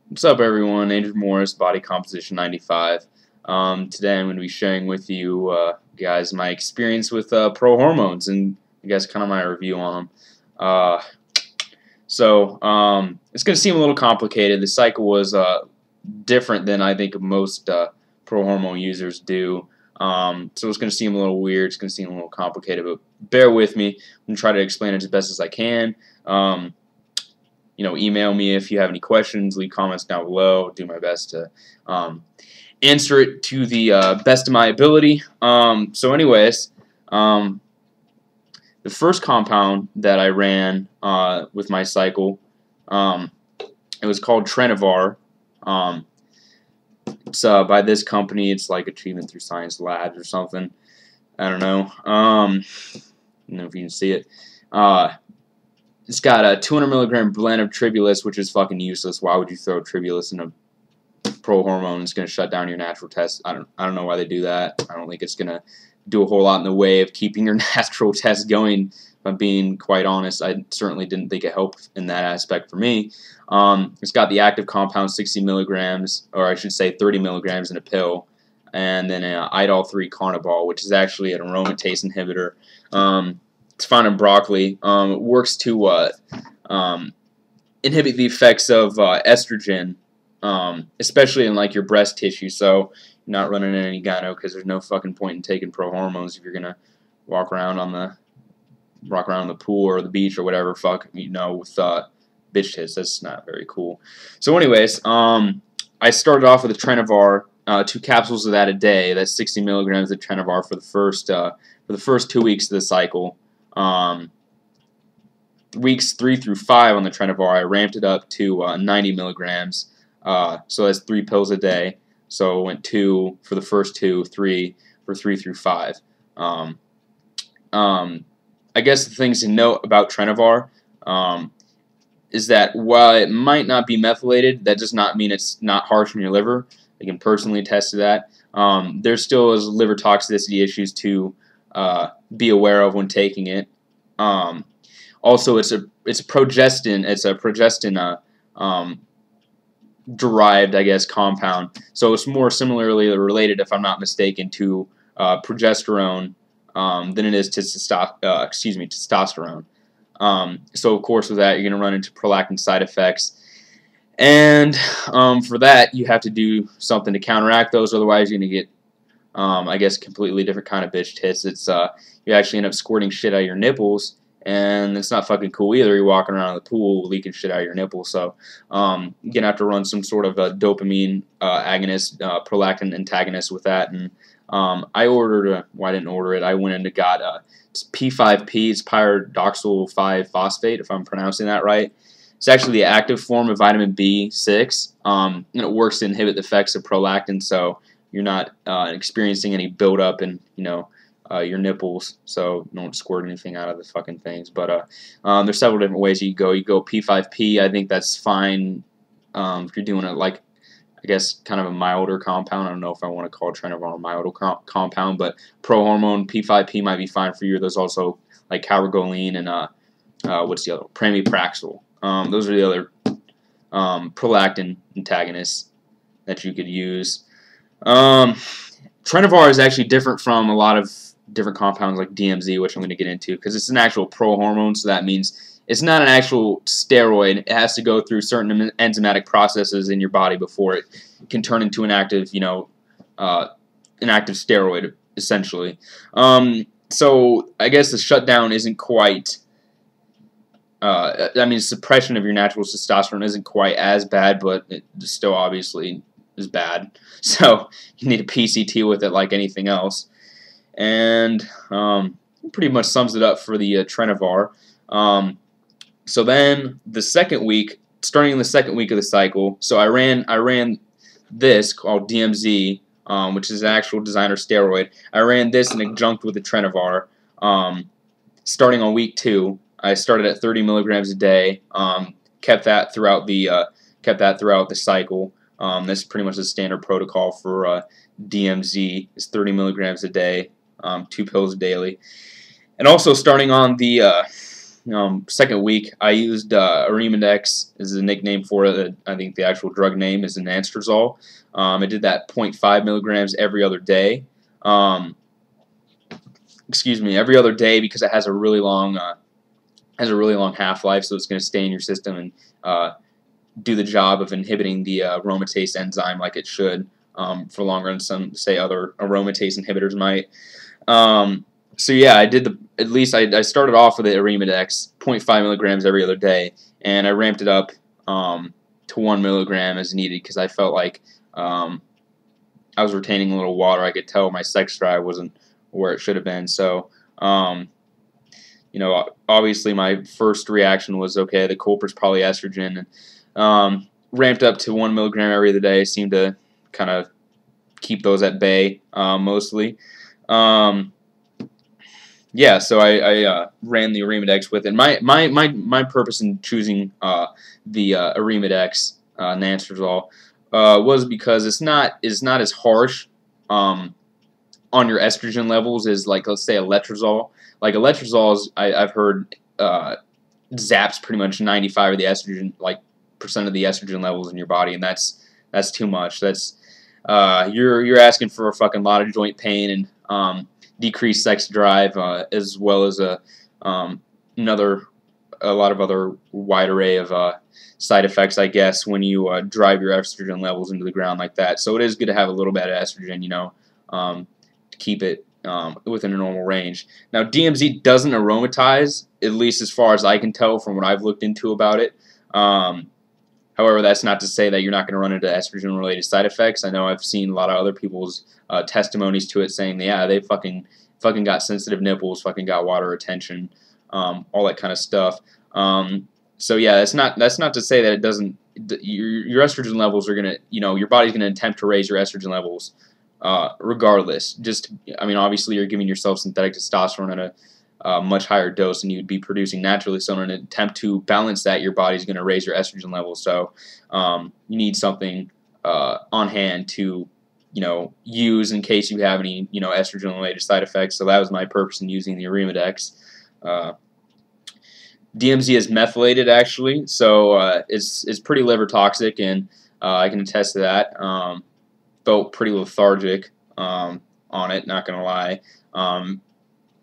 What's up, everyone? Andrew Morris, Body Composition 95. Today I'm going to be sharing with you guys my experience with Prohormones and I guess kind of my review on them. It's going to seem a little complicated. The cycle was different than I think most Prohormone users do. So it's going to seem a little weird. It's going to seem a little complicated, but bear with me. I'm going to try to explain it as best as I can. Email me if you have any questions. Leave comments down below. I'll do my best to answer it to the best of my ability. The first compound that I ran with my cycle, it was called Trenivar. It's by this company. It's like Achievement Through Science Labs or something. I don't know. I don't know if you can see it. It's got a 200 milligram blend of tribulus, which is fucking useless. Why would you throw tribulus in a Prohormone? It's going to shut down your natural test. I don't know why they do that. I don't think it's going to do a whole lot in the way of keeping your natural test going. If I'm being quite honest, I certainly didn't think it helped in that aspect for me. It's got the active compound 60 milligrams, or I should say 30 milligrams in a pill, and then an idol-3 carnitol, which is actually an aromatase inhibitor. It's found in broccoli. It works to inhibit the effects of estrogen, especially in like your breast tissue. So you're not running into any gyno because there's no fucking point in taking Prohormones if you're gonna walk around in the pool or the beach or whatever. With bitch tits. That's not very cool. So anyways, I started off with a Trenivar, 2 capsules of that a day. That's 60 milligrams of Trenivar for the first 2 weeks of the cycle. Weeks 3 through 5 on the Trenivar, I ramped it up to 90 milligrams. So that's 3 pills a day. So it went 2 for the first 2, 3 for 3 through 5. I guess the things to note about Trenivar is that while it might not be methylated, that does not mean it's not harsh on your liver. I can personally attest to that. There still is liver toxicity issues to be aware of when taking it. Also, it's a progestin. It's a progestin derived, I guess, compound. So it's more similarly related, if I'm not mistaken, to progesterone than it is to testosterone. So of course, with that, you're going to run into prolactin side effects. And for that, you have to do something to counteract those. Otherwise, you're going to get I guess completely different kind of bitch tits. It's you actually end up squirting shit out of your nipples, and it's not fucking cool either. You're walking around the pool leaking shit out of your nipples. So you're gonna have to run some sort of a dopamine agonist, prolactin antagonist with that. And I ordered I didn't order it. I went in and got it's P5P. It's pyridoxal 5-phosphate, if I'm pronouncing that right. It's actually the active form of vitamin B6, and it works to inhibit the effects of prolactin. So you're not experiencing any buildup in your nipples, so you don't squirt anything out of the fucking things. But there's several different ways you go. You go P5P. I think that's fine if you're doing it like, I guess, kind of a milder compound. I don't know if I want to call Trenivar a milder compound, but Prohormone P5P might be fine for you. There's also like calregoline and what's the other? Pramipraxil. Those are the other prolactin antagonists that you could use. Trenivar is actually different from a lot of different compounds like DMZ, which I'm going to get into, because it's an actual prohormone, so that means it's not an actual steroid. It has to go through certain enzymatic processes in your body before it can turn into an active, steroid, essentially. So I guess the shutdown isn't quite, suppression of your natural testosterone isn't quite as bad, but it still obviously is bad. So you need a PCT with it like anything else. And pretty much sums it up for the Trenivar. So then the second week, starting in the second week of the cycle, so I ran this called DMZ, which is an actual designer steroid. I ran this in adjunct with the Trenivar. Starting on week 2, I started at 30 milligrams a day. Kept that throughout the cycle. That's pretty much the standard protocol for DMZ. It's 30 milligrams a day, 2 pills daily. And also starting on the second week, I used Arimidex is the nickname for it. I think the actual drug name is anastrozole. I did that 0.5 milligrams every other day. Excuse me, every other day, because it has a really long half-life, so it's going to stay in your system and do the job of inhibiting the aromatase enzyme like it should for longer than some, say, other aromatase inhibitors might. So yeah, I did I started off with the Arimidex, 0.5 milligrams every other day, and I ramped it up to 1 milligram as needed, because I felt like I was retaining a little water. I could tell my sex drive wasn't where it should have been. So you know, obviously my first reaction was, okay, the culprit's probably estrogen, and ramped up to 1 milligram every other day. Seemed to kind of keep those at bay mostly. Yeah, so I ran the Arimidex with it. My purpose in choosing the Arimidex Nansozole was because it's not as harsh on your estrogen levels as, like, let's say, letrozole. Like, letrozole, I've heard zaps pretty much 95 of the estrogen, like, percent of the estrogen levels in your body, and that's too much. That's you're asking for a fucking lot of joint pain and decreased sex drive, as well as a lot of other wide array of side effects, I guess, when you drive your estrogen levels into the ground like that. So it is good to have a little bit of estrogen, you know, to keep it within a normal range. Now, DMZ doesn't aromatize, at least as far as I can tell from what I've looked into about it. However, that's not to say that you're not going to run into estrogen-related side effects. I know I've seen a lot of other people's testimonies to it saying, yeah, they fucking got sensitive nipples, fucking got water retention, all that kind of stuff. So yeah, that's not to say that it doesn't. Your estrogen levels are gonna, you know, your body's gonna attempt to raise your estrogen levels, regardless. Just, I mean, obviously you're giving yourself synthetic testosterone at a much higher dose than you'd be producing naturally. So in an attempt to balance that, your body's going to raise your estrogen levels. So you need something on hand to, you know, use in case you have any, you know, estrogen-related side effects. So that was my purpose in using the Arimidex. DMZ is methylated, actually, so it's pretty liver toxic, and I can attest to that. Felt pretty lethargic on it, not gonna lie.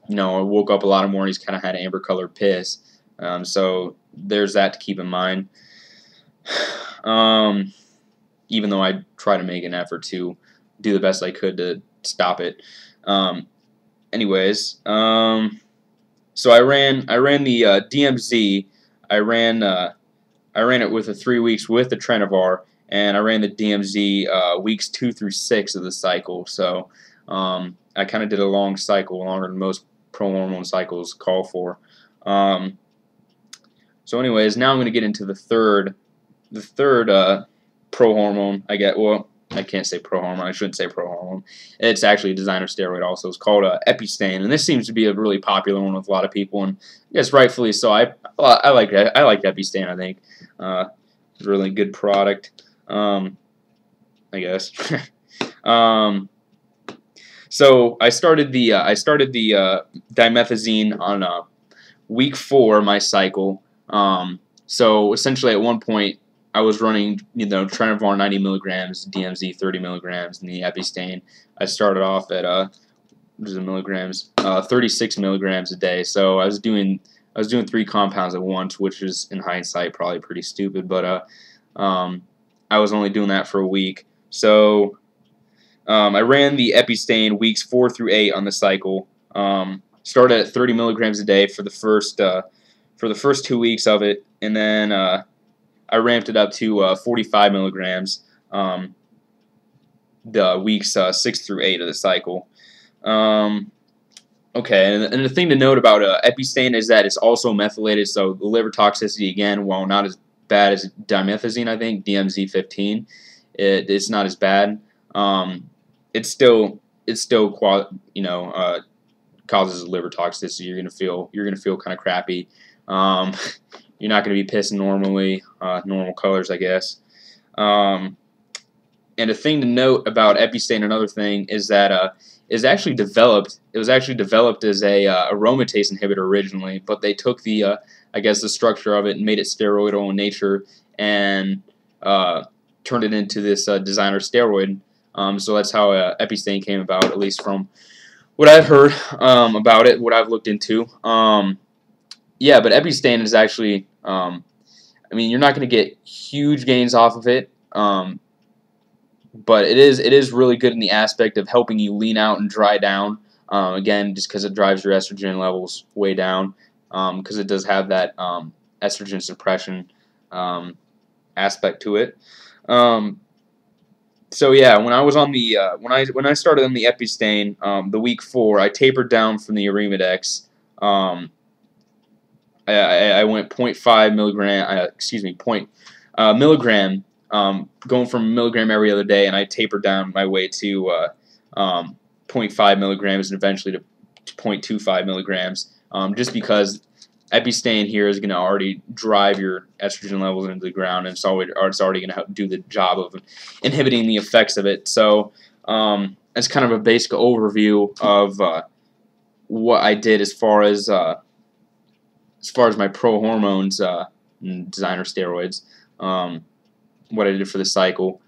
You know, I woke up a lot of mornings, kind of had amber-colored piss. So there's that to keep in mind. Even though I try to make an effort to do the best I could to stop it. Anyways, so I ran the DMZ. I ran it with the 3 weeks with the Trenovar, and I ran the DMZ weeks 2 through 6 of the cycle. So I kind of did a long cycle, longer than most pro-hormone cycles call for. So anyways, now I'm going to get into the third pro-hormone. Well, I can't say pro-hormone. I shouldn't say pro-hormone. It's actually a designer steroid also. It's called Epistane, and this seems to be a really popular one with a lot of people, and I guess rightfully so. I like Epistane. I think it's a really good product. I guess. So I started the dimethazine on week 4 of my cycle. So essentially, at one point, I was running, you know, Trenovar 90 milligrams, DMZ 30 milligrams, and the Epistane. I started off at what is it, milligrams, 36 milligrams a day. So I was doing 3 compounds at once, which is in hindsight probably pretty stupid, but I was only doing that for a week. So I ran the Epistane weeks 4 through 8 on the cycle. Started at 30 milligrams a day for the first 2 weeks of it, and then I ramped it up to 45 milligrams the weeks 6 through 8 of the cycle. Okay, and the thing to note about Epistane is that it's also methylated, so the liver toxicity, again, while not as bad as dimethazine, I think, DMZ 15, it's not as bad. It still you know, causes liver toxicity. You're gonna feel kind of crappy. You're not gonna be pissing normally, normal colors, I guess. And a thing to note about Epistain, another thing, is that is actually developed. It was actually developed as a aromatase inhibitor originally, but they took the I guess the structure of it and made it steroidal in nature and turned it into this designer steroid. So that's how Epistain came about, at least from what I've heard about it, what I've looked into. Yeah, but Epistain is actually, I mean, you're not going to get huge gains off of it. But it is really good in the aspect of helping you lean out and dry down. Again, just because it drives your estrogen levels way down, because it does have that estrogen suppression aspect to it. So yeah, when I was on the when I started on the Epistain, the week 4, I tapered down from the Arimidex. I went 0.5 milligram, milligram. Going from a milligram every other day, and I tapered down my way to 0.5 milligrams and eventually to 0.25 milligrams, just because Epistain here is going to already drive your estrogen levels into the ground, and it's already going to do the job of inhibiting the effects of it. So that's kind of a basic overview of what I did as far as my Prohormones designer steroids. What I did for the cycle.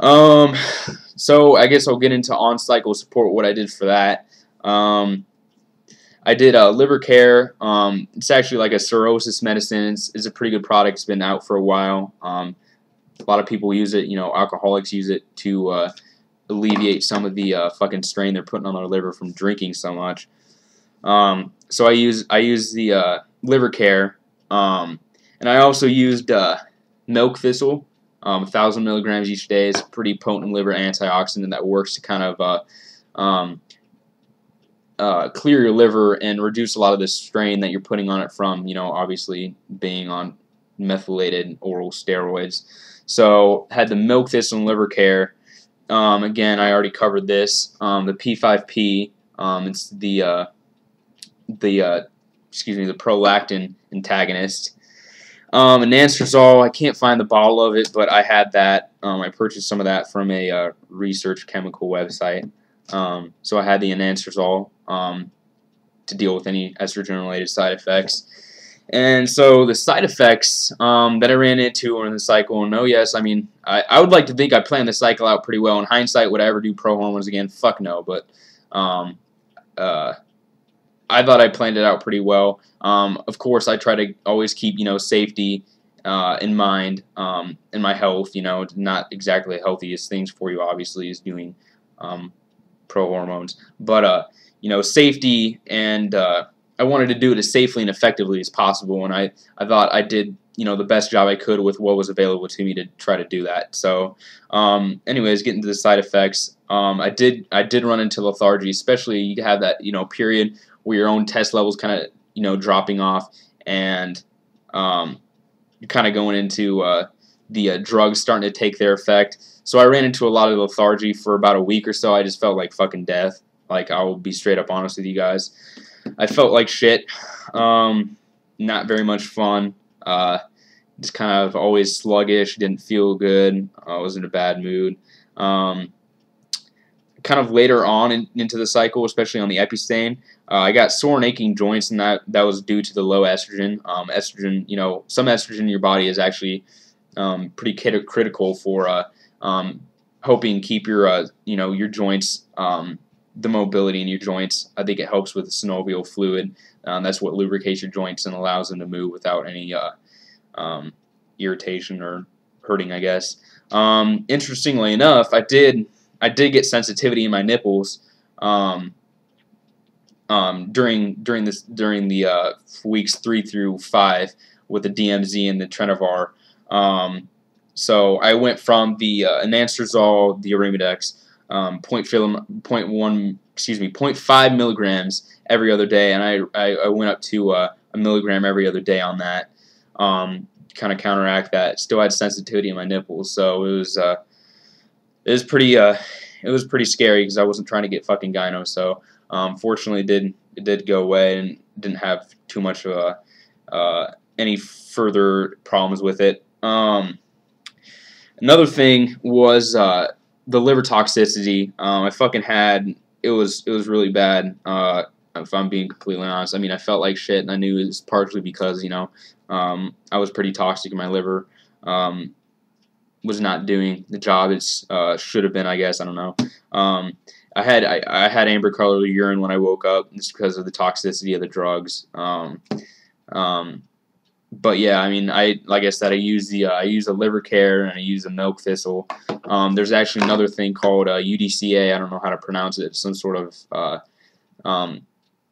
So I guess I'll get into on-cycle support, what I did for that. I did liver care. It's actually like a cirrhosis medicine. It's a pretty good product. It's been out for a while. A lot of people use it. You know, alcoholics use it to alleviate some of the fucking strain they're putting on their liver from drinking so much. So I use the liver care, and I also used milk thistle. 1,000 milligrams each day is a pretty potent liver antioxidant that works to kind of clear your liver and reduce a lot of the strain that you're putting on it from, you know, obviously being on methylated oral steroids. So had the milk thistle and liver care. Again, I already covered this. The P5P, it's the prolactin antagonist. Anansazole, I can't find the bottle of it, but I had that. I purchased some of that from a research chemical website. So I had the anansazole to deal with any estrogen-related side effects. And so the side effects that I ran into in the cycle, and yes, I mean, I would like to think I planned the cycle out pretty well. In hindsight, would I ever do Prohormones again? Fuck no, but I thought I planned it out pretty well. Of course, I try to always keep, you know, safety in mind, and my health. You know, not exactly the healthiest things for you, obviously, is doing Prohormones. But you know, safety, and I wanted to do it as safely and effectively as possible. And I thought I did, you know, the best job I could with what was available to me to try to do that. So, anyways, getting to the side effects, I did run into lethargy, especially you have that, you know, period where your own test levels kind of, you know, dropping off, and you're kind of going into the drugs starting to take their effect. So I ran into a lot of lethargy for about a week or so. I just felt like fucking death. Like, I will be straight up honest with you guys. I felt like shit. Not very much fun. Just kind of always sluggish. Didn't feel good. I was in a bad mood. Kind of later on into the cycle, especially on the Epistain, I got sore and aching joints, and that was due to the low estrogen. Estrogen, you know, some estrogen in your body is actually pretty critical for helping keep your you know, your joints, the mobility in your joints. I think it helps with the synovial fluid. That's what lubricates your joints and allows them to move without any irritation or hurting, I guess. Interestingly enough, I did get sensitivity in my nipples during the weeks 3 through 5 with the DMZ and the Trenovar. So I went from the anansazole, the Arimidex, 0.5 milligrams every other day, and I went up to a milligram every other day on that. Kind of counteract that. Still had sensitivity in my nipples, so it was pretty scary because I wasn't trying to get fucking gyno. So fortunately, it did go away and didn't have too much of any further problems with it. Another thing was the liver toxicity. I fucking had it was really bad. If I'm being completely honest, I mean I felt like shit, and I knew it was partially because I was pretty toxic in my liver. Um, was not doing the job it's should have been. I guess I don't know. I had amber colored urine when I woke up just because of the toxicity of the drugs. Um, but yeah, I mean, like I said, I use a liver care and I use a milk thistle. There's actually another thing called UDCA. I don't know how to pronounce it. It's some sort of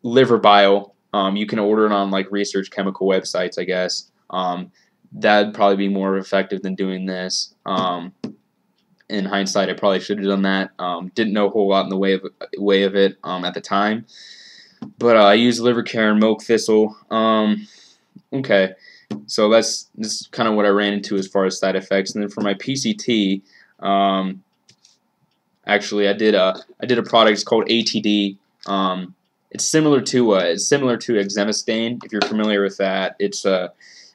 liver bile. You can order it on like research chemical websites, I guess. That'd probably be more effective than doing this. In hindsight, I probably should have done that. Didn't know a whole lot in the way of it at the time, but I used liver care and milk thistle. Okay, so this is kind of what I ran into as far as side effects. And then for my PCT, actually I did a product. It's called ATD. It's similar to exemestane, if you're familiar with that. It's a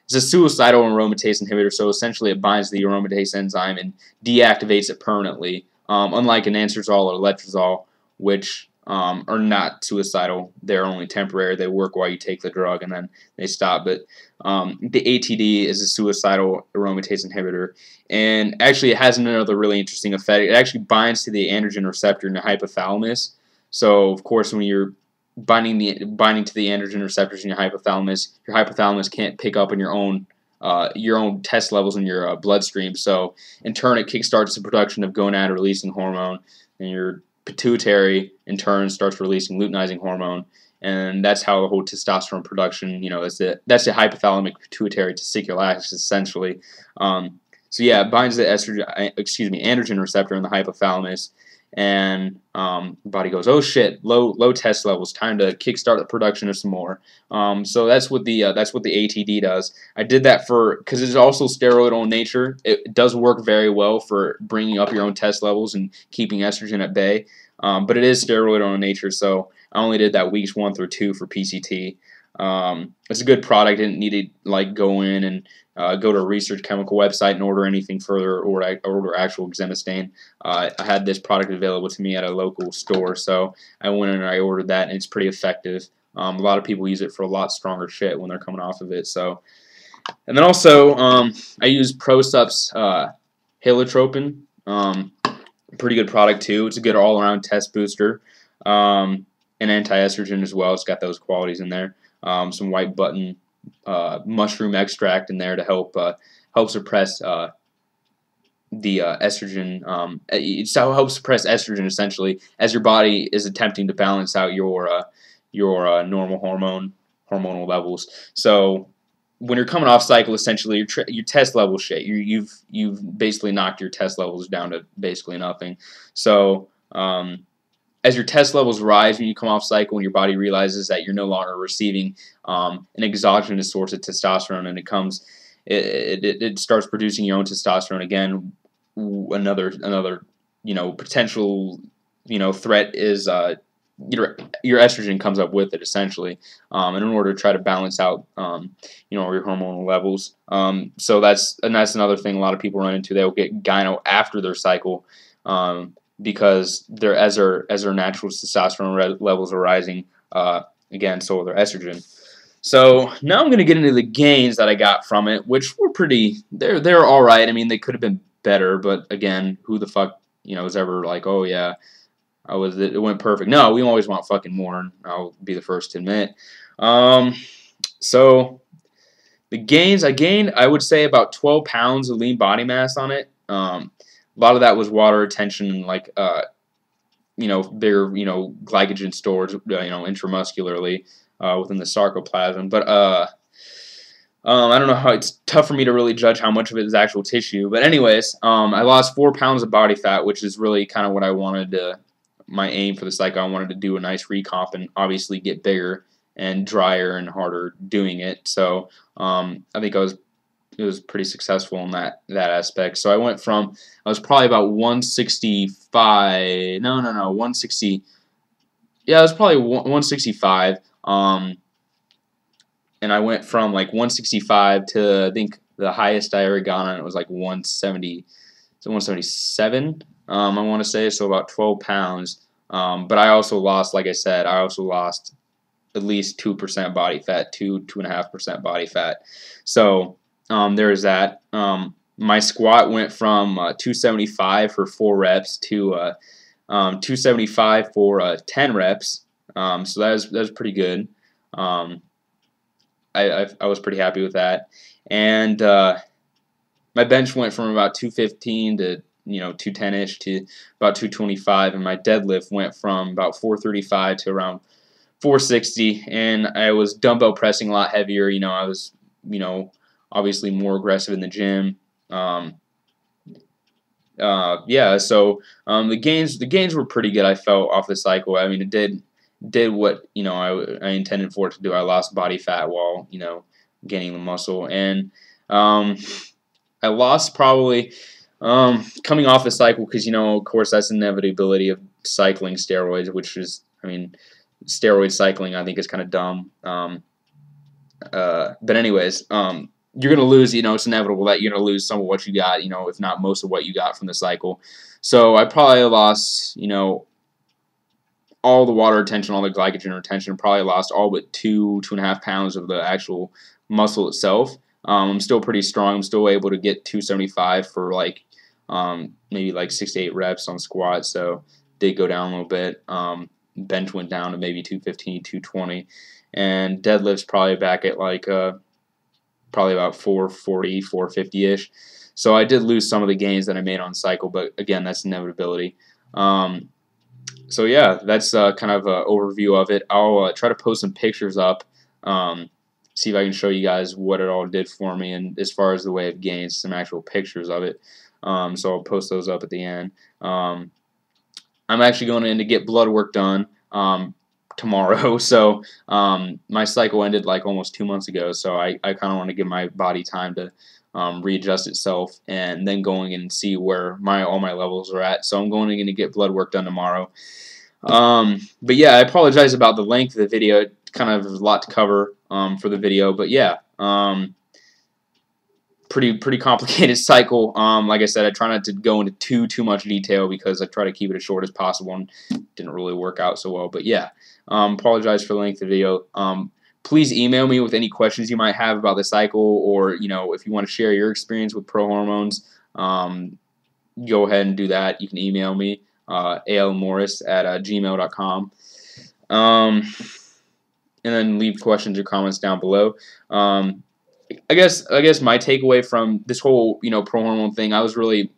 suicidal aromatase inhibitor, so essentially it binds the aromatase enzyme and deactivates it permanently. Unlike an anastrozole or letrozole, which are not suicidal, they're only temporary. They work while you take the drug and then they stop. But the ATD is a suicidal aromatase inhibitor, and actually it has another really interesting effect. It actually binds to the androgen receptor in the hypothalamus. So of course, when you're binding to the androgen receptors in your hypothalamus can't pick up on your own test levels in your bloodstream. So in turn, it kickstarts the production of gonad-releasing hormone, and your pituitary in turn starts releasing luteinizing hormone, and that's how the whole testosterone production. That's the hypothalamic pituitary testicular axis essentially. So yeah, it binds the androgen receptor in the hypothalamus. And the body goes, oh shit, low test levels, time to kickstart the production of some more. So that's what the ATD does. I did that because it's also steroidal in nature. It does work very well for bringing up your own test levels and keeping estrogen at bay. But it is steroidal in nature, so I only did that weeks 1 through 2 for PCT. It's a good product. I didn't need to go in and go to a research chemical website and order anything further, or order actual exemestane. I had this product available to me at a local store, so I went in and I ordered that, and it's pretty effective. A lot of people use it for a lot stronger shit when they're coming off of it. So, and then also I use ProSup's Halotropin. Pretty good product too. It's a good all-around test booster. And anti-estrogen as well. It's got those qualities in there. Some white button mushroom extract in there to help suppress the estrogen. It helps suppress estrogen essentially as your body is attempting to balance out your normal hormonal levels. So when you're coming off cycle, essentially your test level shit. You've basically knocked your test levels down to basically nothing. So as your test levels rise when you come off cycle, and your body realizes that you're no longer receiving an exogenous source of testosterone, and it starts producing your own testosterone again. Another potential threat is your estrogen comes up with it essentially, and in order to try to balance out your hormonal levels. So that's another thing a lot of people run into. They'll get gyno after their cycle. Because as their natural testosterone levels are rising, again, so are their estrogen. So now I'm going to get into the gains that I got from it, which were they're all right. I mean, they could have been better, but again, who the fuck is ever like, oh yeah, it went perfect? No, we always want fucking more, and I'll be the first to admit. So the gains I gained, I would say about 12 pounds of lean body mass on it. A lot of that was water retention and bigger, glycogen stores, intramuscularly within the sarcoplasm. But I don't know how, it's tough for me to really judge how much of it is actual tissue. But anyways, I lost 4 pounds of body fat, which is really kind of what I wanted to, my aim for the cycle. I wanted to do a nice recomp and obviously get bigger and drier and harder doing it. So I think it was pretty successful in that aspect. So I was probably about 165. No, 160. Yeah, I was probably 165. And I went from like 165 to, I think the highest I ever got on it was like 170. so 177. I want to say, so about 12 pounds. But I also lost, like I said, I also lost at least 2% body fat, 2.5% body fat. So there is that. My squat went from 275 for 4 reps to 275 for 10 reps. So that was pretty good. I was pretty happy with that. And my bench went from about 215 to 210ish to about 225, and my deadlift went from about 435 to around 460. And I was dumbbell pressing a lot heavier. I was obviously more aggressive in the gym. Yeah, so the gains were pretty good. I felt off the cycle. I mean, it did what I intended for it to do. I lost body fat while gaining the muscle, and I lost probably coming off the cycle because of course that's the inevitability of cycling steroids, which is, I mean, steroid cycling I think is kind of dumb. But anyways, you're going to lose, it's inevitable that you're going to lose some of what you got, if not most of what you got from the cycle. So I probably lost, all the water retention, all the glycogen retention, probably lost all but 2.5 pounds of the actual muscle itself. I'm still pretty strong. I'm still able to get 275 for maybe 6 to 8 reps on squat. So did go down a little bit. Bench went down to maybe 215, 220, and deadlift's probably back at probably about 440, 450-ish. So I did lose some of the gains that I made on cycle, but again, that's inevitability. So yeah, that's kind of an overview of it. I'll try to post some pictures up, see if I can show you guys what it all did for me, and as far as the way of gains, some actual pictures of it. So I'll post those up at the end. I'm actually going in to get blood work done tomorrow. So my cycle ended almost 2 months ago, so I kind of want to give my body time to readjust itself, and then going in and see where all my levels are at. So I'm going in to get blood work done tomorrow. But yeah, I apologize about the length of the video. It kind of a lot to cover for the video, but yeah, pretty complicated cycle. Like I said, I try not to go into too much detail because I try to keep it as short as possible, and didn't really work out so well. But yeah, apologize for the length of the video. Please email me with any questions you might have about the cycle, or if you want to share your experience with Prohormones, go ahead and do that. You can email me almorris@gmail.com, and then leave questions or comments down below. I guess my takeaway from this whole Prohormone thing, I was really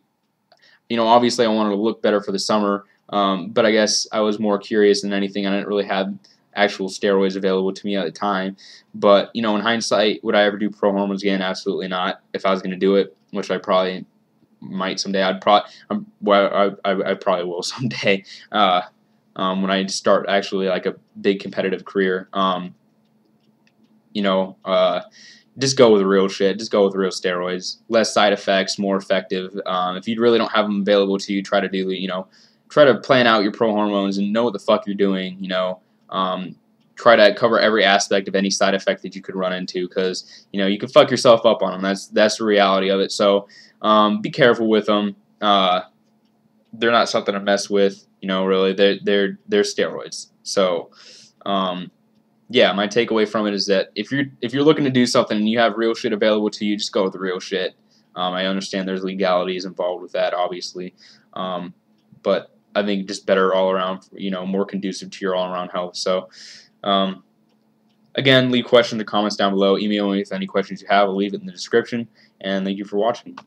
obviously I wanted to look better for the summer, but I guess I was more curious than anything. I didn't really have actual steroids available to me at the time. But in hindsight, would I ever do Prohormones again? Absolutely not. If I was going to do it, which I probably might someday, I probably will someday. When I start actually a big competitive career, just go with real shit. Just go with real steroids. Less side effects, more effective. If you really don't have them available to you, try to try to plan out your Prohormones and know what the fuck you're doing. Try to cover every aspect of any side effect that you could run into, because you can fuck yourself up on them. That's the reality of it. So be careful with them. They're not something to mess with. Really, they're steroids. So yeah, my takeaway from it is that if you're looking to do something and you have real shit available to you, just go with the real shit. I understand there's legalities involved with that, obviously, but I think just better all around, more conducive to your all around health. So, again, leave questions or comments down below. Email me with any questions you have. I'll leave it in the description. And thank you for watching.